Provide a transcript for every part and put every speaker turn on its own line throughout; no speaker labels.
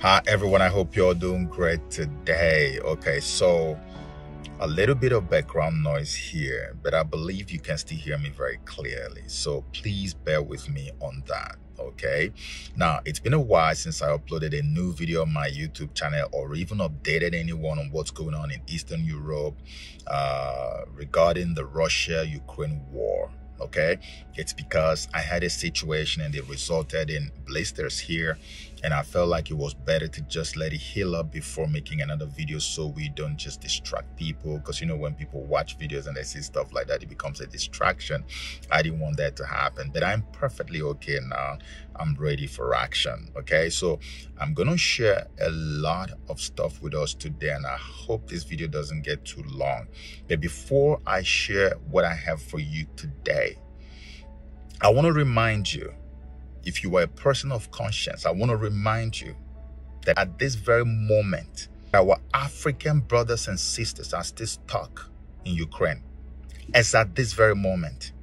Hi everyone, I hope you're doing great today. Okay, so a little bit of background noise here, but I believe you can still hear me very clearly. So please bear with me on that. Okay, now it's been a while since I uploaded a new video on my YouTube channel or even updated anyone on what's going on in Eastern Europe regarding the Russia-Ukraine war. Okay, it's because I had a situation and it resulted in blisters here, and I felt like it was better to just let it heal up before making another video, so we don't just distract people. Because you know, when people watch videos and they see stuff like that, it becomes a distraction. I didn't want that to happen, but I'm perfectly okay now. I'm ready for action. Okay, so I'm gonna share a lot of stuff with us today, and I hope this video doesn't get too long. But before I share what I have for you today, I want to remind you, if you are a person of conscience, I want to remind you that at this very moment, our African brothers and sisters are still stuck in Ukraine. As at this very moment.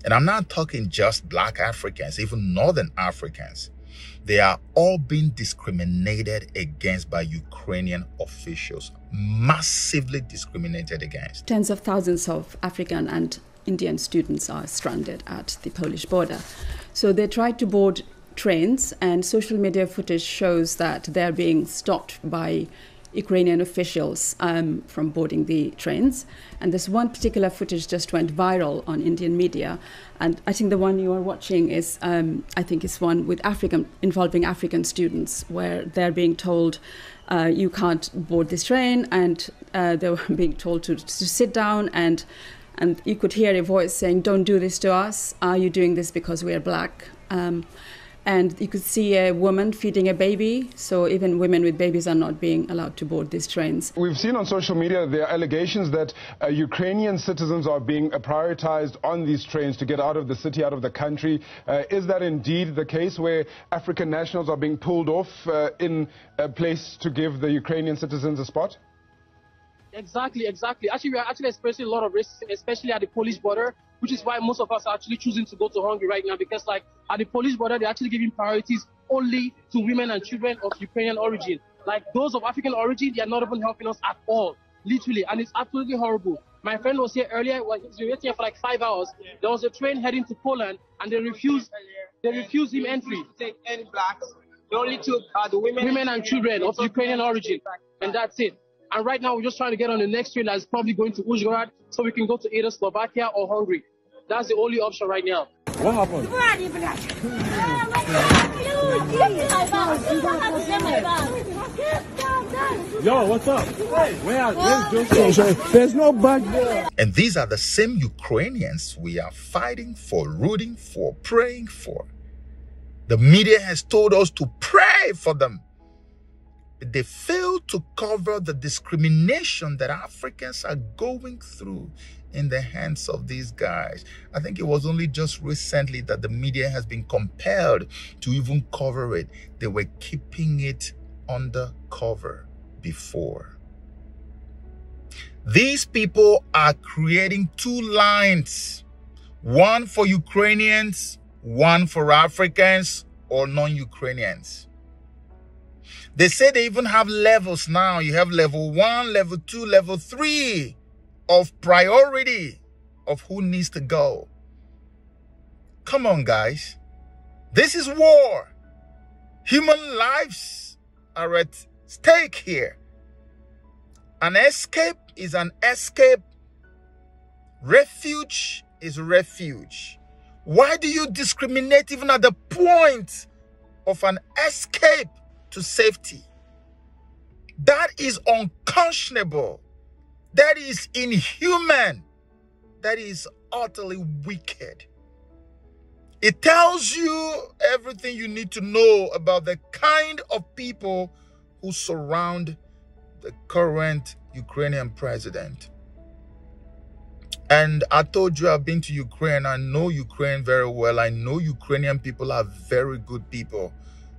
And I'm not talking just Black Africans, even Northern Africans. They are all being discriminated against by Ukrainian officials, massively discriminated against.
Tens of thousands of African and Indian students are stranded at the Polish border. So they tried to board trains, and social media footage shows that they're being stopped by Ukrainian officials from boarding the trains. And this one particular footage just went viral on Indian media. And I think the one you are watching is, I think it's one with involving African students, where they're being told, you can't board this train, and they were being told to sit down, and you could hear a voice saying, "Don't do this to us. Are you doing this because we are Black?" And you could see a woman feeding a baby. So even women with babies are not being allowed to board these trains.
We've seen on social media there are allegations that Ukrainian citizens are being prioritized on these trains to get out of the city, out of the country. Is that indeed the case, where African nationals are being pulled off in a place to give the Ukrainian citizens a spot?
Exactly. Actually, we are actually experiencing a lot of racism, especially at the Polish border, which is why most of us are actually choosing to go to Hungary right now, because like at the Polish border, they're actually giving priorities only to women and children of Ukrainian origin. Like those of African origin, they are not even helping us at all, literally, and it's absolutely horrible. My friend was here earlier, he was waiting here for like 5 hours. There was a train heading to Poland, and they refused him entry.
Take any Blacks. They only took the
women and children of Ukrainian origin, and that's it. And right now, we're just trying to get on the next train that's probably going to Uzhgorod, so we can go to either Slovakia or Hungary. That's the only option right now.
What happened? Yo, what's up? Where's Joseph? There's no back there.
And these are the same Ukrainians we are fighting for, rooting for, praying for. The media has told us to pray for them. They fail to cover the discrimination that Africans are going through in the hands of these guys. I think it was only just recently that the media has been compelled to even cover it. They were keeping it under cover before. These people are creating two lines, one for Ukrainians, one for Africans or non-Ukrainians. They say they even have levels now. You have level 1, level 2, level 3 of priority of who needs to go. Come on, guys. This is war. Human lives are at stake here. An escape is an escape. Refuge is refuge. Why do you discriminate even at the point of an escape to safety? That is unconscionable. That is inhuman. That is utterly wicked. It tells you everything you need to know about the kind of people who surround the current Ukrainian president. And I told you I've been to Ukraine. I know Ukraine very well. I know Ukrainian people are very good people.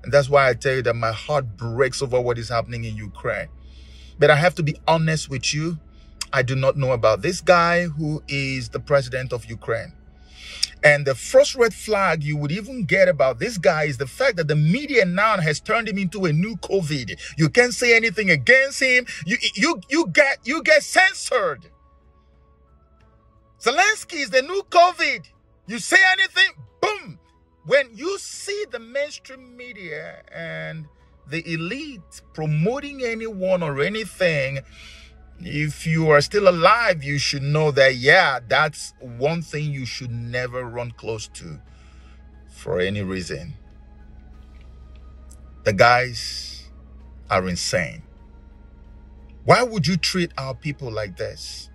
And that's why I tell you that my heart breaks over what is happening in Ukraine. But I have to be honest with you. I do not know about this guy who is the president of Ukraine. And the first red flag you would even get about this guy is the fact that the media now has turned him into a new COVID. You can't say anything against him. You get censored. Zelensky is the new COVID. You say anything, boom. When you see the mainstream media and the elite promoting anyone or anything, if you are still alive, you should know that, yeah, that's one thing you should never run close to for any reason. The guys are insane. Why would you treat our people like this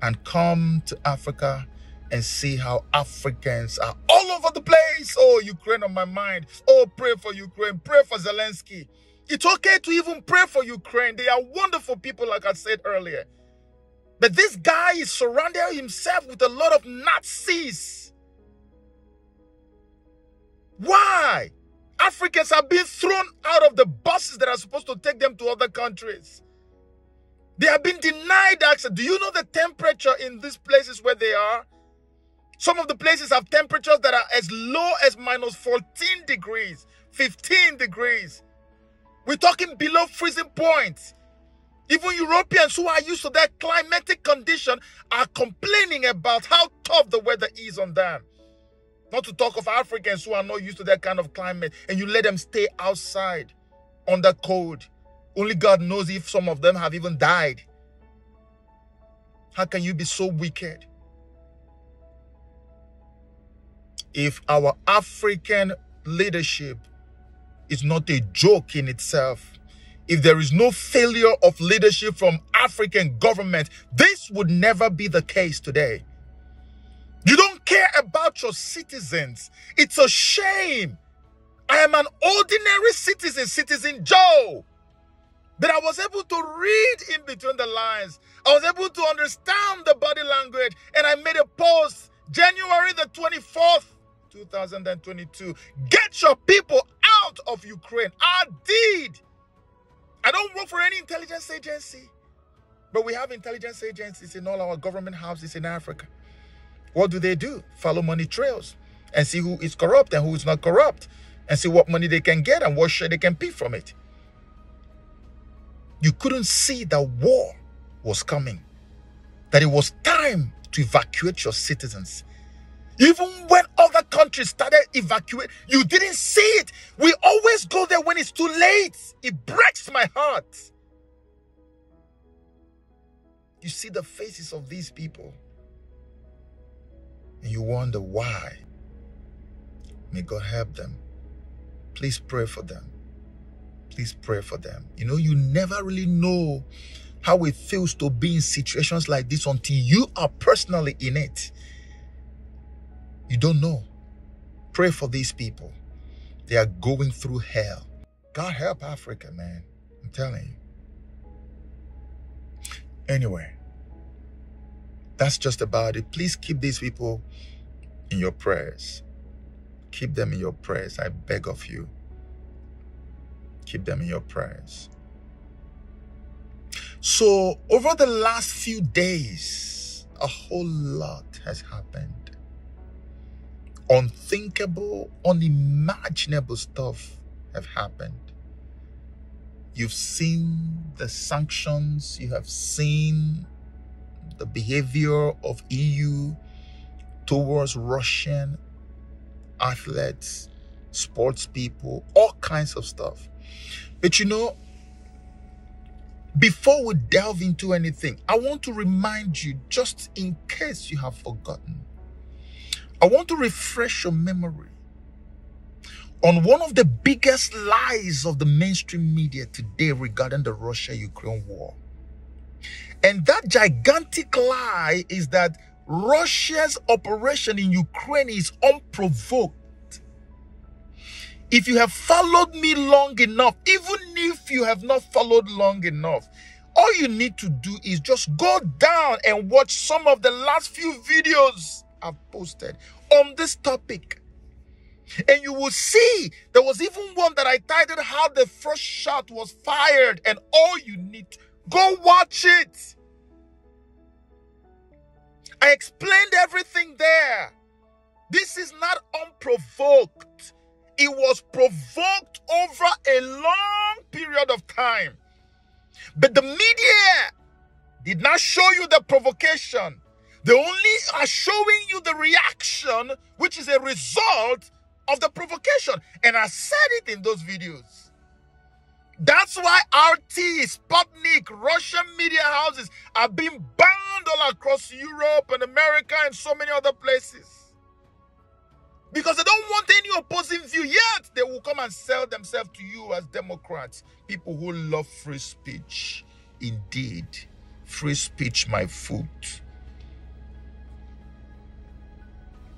and come to Africa and see how Africans are all over the place? Oh, Ukraine on my mind. Oh, pray for Ukraine. Pray for Zelensky. It's okay to even pray for Ukraine. They are wonderful people, like I said earlier. But this guy is surrounding himself with a lot of Nazis. Why? Africans are being thrown out of the buses that are supposed to take them to other countries. They have been denied access. Do you know the temperature in these places where they are? Some of the places have temperatures that are as low as minus 14 degrees, 15 degrees. We're talking below freezing point. Even Europeans who are used to that climatic condition are complaining about how tough the weather is on them. Not to talk of Africans who are not used to that kind of climate, and you let them stay outside under cold. Only God knows if some of them have even died. How can you be so wicked? If our African leadership is not a joke in itself, if there is no failure of leadership from African government, this would never be the case today. You don't care about your citizens. It's a shame. I am an ordinary citizen, Citizen Joe. But I was able to read in between the lines. I was able to understand the body language. And I made a post January the 24th, 2022. Get your people out of Ukraine. I did. I don't work for any intelligence agency. But we have intelligence agencies in all our government houses in Africa. What do? Follow money trails and see who is corrupt and who is not corrupt, and see what money they can get and what share they can pick from it. You couldn't see that war was coming, that it was time to evacuate your citizens. Even when other countries started evacuating, you didn't see it. We always go there when it's too late. It breaks my heart. You see the faces of these people, and you wonder why. May God help them. Please pray for them. Please pray for them. You know, you never really know how it feels to be in situations like this until you are personally in it. You don't know. Pray for these people. They are going through hell. God help Africa, man. I'm telling you. Anyway, that's just about it. Please keep these people in your prayers. Keep them in your prayers. I beg of you. Keep them in your prayers. So, over the last few days, a whole lot has happened. Unthinkable, unimaginable stuff have happened. You've seen the sanctions. You have seen the behavior of EU towards Russian athletes, sports people, all kinds of stuff. But you know, before we delve into anything, I want to remind you, just in case you have forgotten, I want to refresh your memory on one of the biggest lies of the mainstream media today regarding the Russia-Ukraine war. And that gigantic lie is that Russia's operation in Ukraine is unprovoked. If you have followed me long enough, even if you have not followed long enough, all you need to do is just go down and watch some of the last few videos I've posted on this topic. And you will see there was even one that I titled How the First Shot Was Fired, and all you need to go watch it. I explained everything there. This is not unprovoked. It was provoked over a long period of time. But the media did not show you the provocation. They only are showing you the reaction, which is a result of the provocation. And I said it in those videos. That's why RT, Sputnik, Russian media houses are being banned all across Europe and America and so many other places. Because they don't want any opposing view, yet they will come and sell themselves to you as Democrats. People who love free speech. Indeed, free speech, my foot.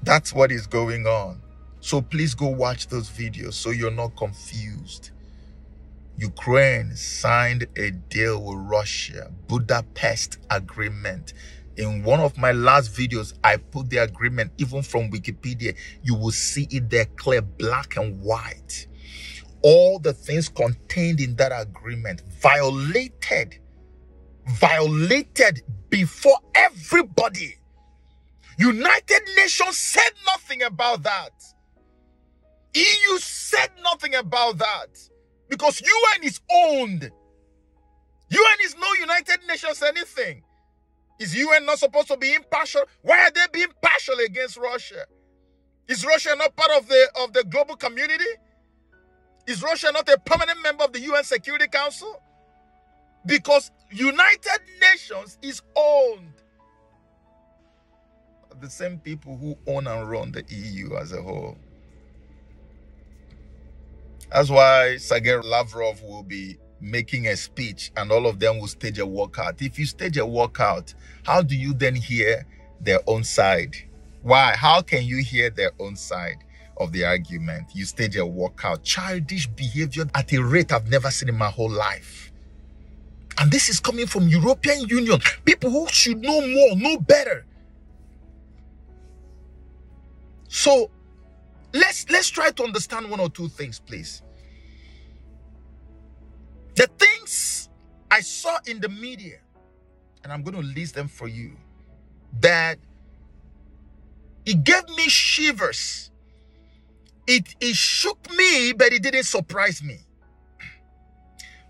That's what is going on. So please go watch those videos so you're not confused. Ukraine signed a deal with Russia, Budapest Agreement. In one of my last videos, I put the agreement, even from Wikipedia. You will see it there clear, black and white. All the things contained in that agreement violated before everybody. United Nations said nothing about that. EU said nothing about that. Because UN is owned. UN is no United Nations anything. Is UN not supposed to be impartial? Why are they being partial against Russia? Is Russia not part of the global community? Is Russia not a permanent member of the UN Security Council? Because United Nations is owned by the same people who own and run the EU as a whole. That's why Sergei Lavrov will be making a speech and all of them will stage a walkout. If you stage a walkout, how do you then hear their own side? Why? How can you hear their own side of the argument? You stage a walkout. Childish behavior at a rate I've never seen in my whole life. And this is coming from European Union. People who should know more, know better. So, let's try to understand one or two things, please. The things I saw in the media, and I'm going to list them for you, that it gave me shivers. It shook me, but it didn't surprise me.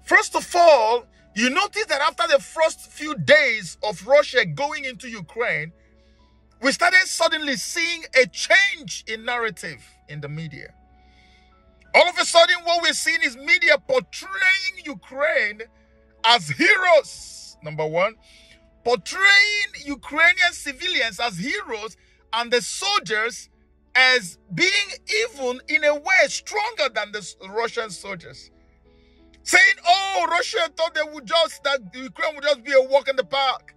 First of all, you notice that after the first few days of Russia going into Ukraine, we started suddenly seeing a change in narrative in the media. All of a sudden, what we're seeing is media portraying Ukraine as heroes, number one. Portraying Ukrainian civilians as heroes and the soldiers as being even, in a way, stronger than the Russian soldiers. Saying, oh, Russia thought that Ukraine would just be a walk in the park.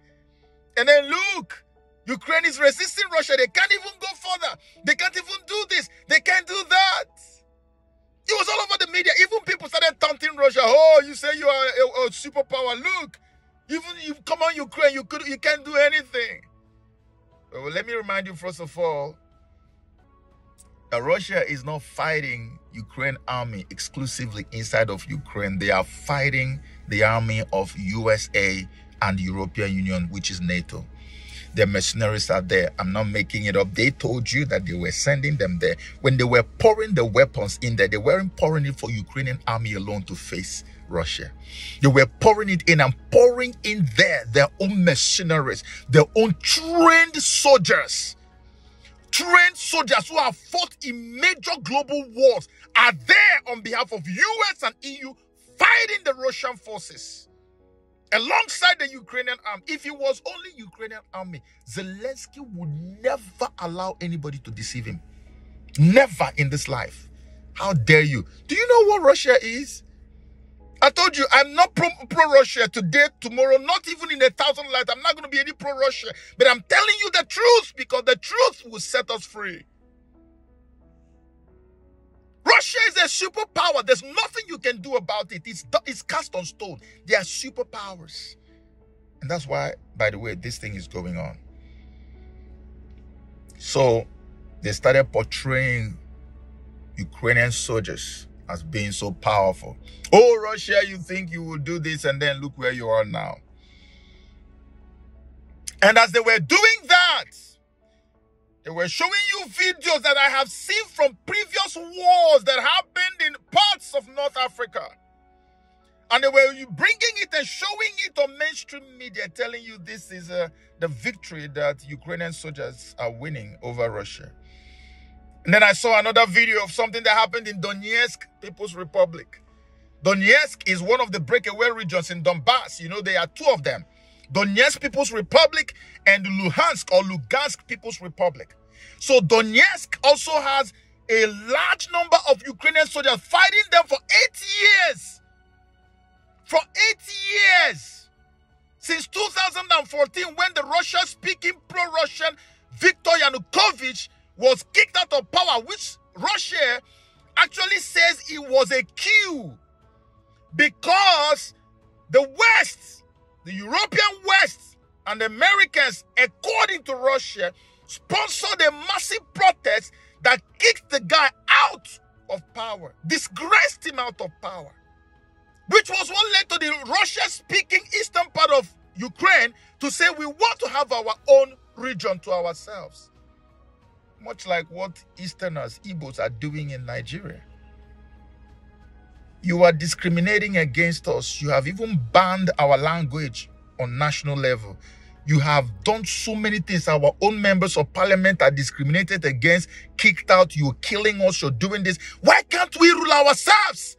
And then look, Ukraine is resisting Russia. They can't even go further. They can't even do this. They can't do that. It was all over the media. Even people started taunting Russia. Oh, you say you are a superpower. Look, even you come on Ukraine, you can't do anything. Well, let me remind you, first of all, that Russia is not fighting Ukraine army exclusively inside of Ukraine. They are fighting the army of USA and the European Union, which is NATO. Their mercenaries are there. I'm not making it up. They told you that they were sending them there. When they were pouring the weapons in there, they weren't pouring it for Ukrainian army alone to face Russia. They were pouring it in and pouring in there their own mercenaries, their own trained soldiers. Trained soldiers who have fought in major global wars are there on behalf of US and EU fighting the Russian forces alongside the Ukrainian army. If it was only Ukrainian army, Zelensky would never allow anybody to deceive him. Never in this life. How dare you? Do you know what Russia is? I told you, I'm not pro-Russia today, tomorrow, not even in 1,000 lives. I'm not going to be any pro-Russia. But I'm telling you the truth, because the truth will set us free. Russia is a superpower. There's nothing you can do about it. It's cast on stone. They are superpowers. And that's why, by the way, this thing is going on. So, they started portraying Ukrainian soldiers as being so powerful. Oh, Russia, you think you will do this, and then look where you are now. And as they were doing that, They were showing you videos that I have seen from previous wars that happened in parts of North Africa. And they were bringing it and showing it on mainstream media, telling you this is the victory that Ukrainian soldiers are winning over Russia. And then I saw another video of something that happened in Donetsk People's Republic. Donetsk is one of the breakaway regions in Donbass. You know, there are two of them. Donetsk People's Republic and Luhansk or Lugansk People's Republic. So Donetsk also has a large number of Ukrainian soldiers fighting them for 8 years. For 8 years. Since 2014, when the Russian-speaking pro-Russian Viktor Yanukovych was kicked out of power, which Russia actually says it was a coup because the West, the European West and the Americans, according to Russia, sponsored a massive protest that kicked the guy out of power, disgraced him out of power, which was what led to the Russia-speaking eastern part of Ukraine to say we want to have our own region to ourselves. Much like what Easterners, Igbos, are doing in Nigeria. You are discriminating against us. You have even banned our language on national level. You have done so many things. Our own members of parliament are discriminated against, kicked out. You're killing us. You're doing this. Why can't we rule ourselves?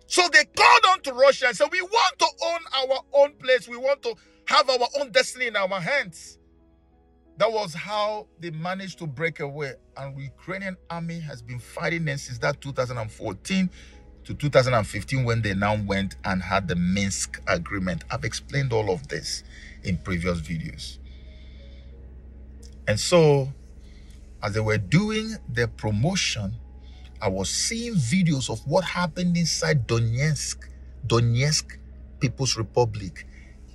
So they called on to Russia and said, we want to own our own place. We want to have our own destiny in our hands. That was how they managed to break away. And the Ukrainian army has been fighting them since that 2014 to 2015 when they now went and had the Minsk agreement. I've explained all of this in previous videos. And so, as they were doing their promotion, I was seeing videos of what happened inside Donetsk People's Republic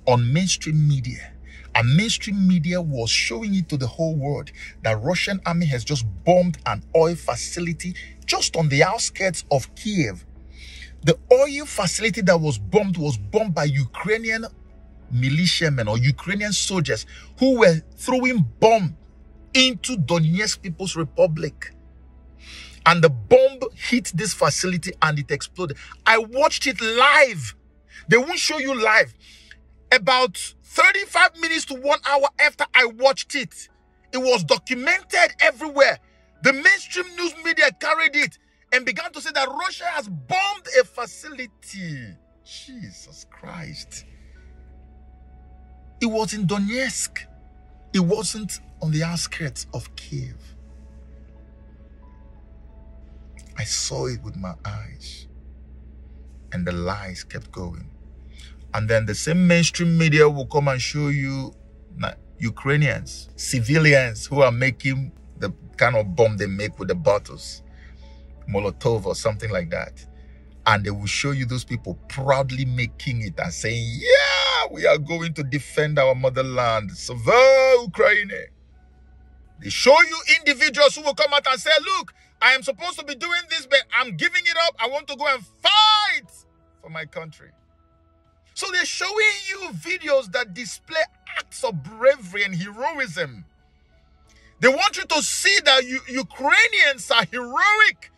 on mainstream media. And mainstream media was showing it to the whole world that Russian army has just bombed an oil facility just on the outskirts of Kiev. The oil facility that was bombed by Ukrainian militiamen or Ukrainian soldiers who were throwing bombs into Donetsk People's Republic. And the bomb hit this facility and it exploded. I watched it live. They won't show you live. About 35 minutes to 1 hour after I watched it, it was documented everywhere. The mainstream news media carried it and began to say that Russia has bombed a facility. Jesus Christ. It was in Donetsk. It wasn't on the outskirts of Kiev. I saw it with my eyes. And the lies kept going. And then the same mainstream media will come and show you Ukrainians, civilians who are making the kind of bomb they make with the bottles, Molotov or something like that. And they will show you those people proudly making it and saying, yeah, we are going to defend our motherland. Slava Ukraine. They show you individuals who will come out and say, look, I am supposed to be doing this, but I'm giving it up. I want to go and fight for my country. So they're showing you videos that display acts of bravery and heroism. They want you to see that Ukrainians are heroic.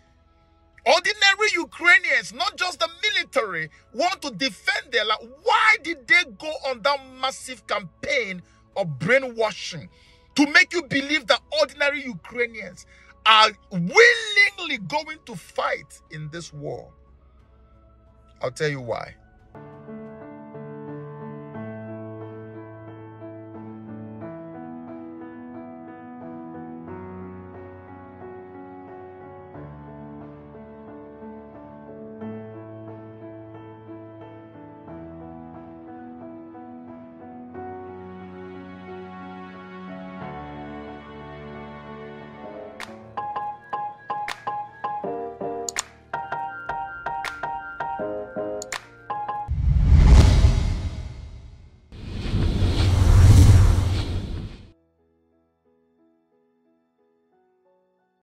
Ordinary Ukrainians, not just the military, want to defend their land. Why did they go on that massive campaign of brainwashing to make you believe that ordinary Ukrainians are willingly going to fight in this war? I'll tell you why.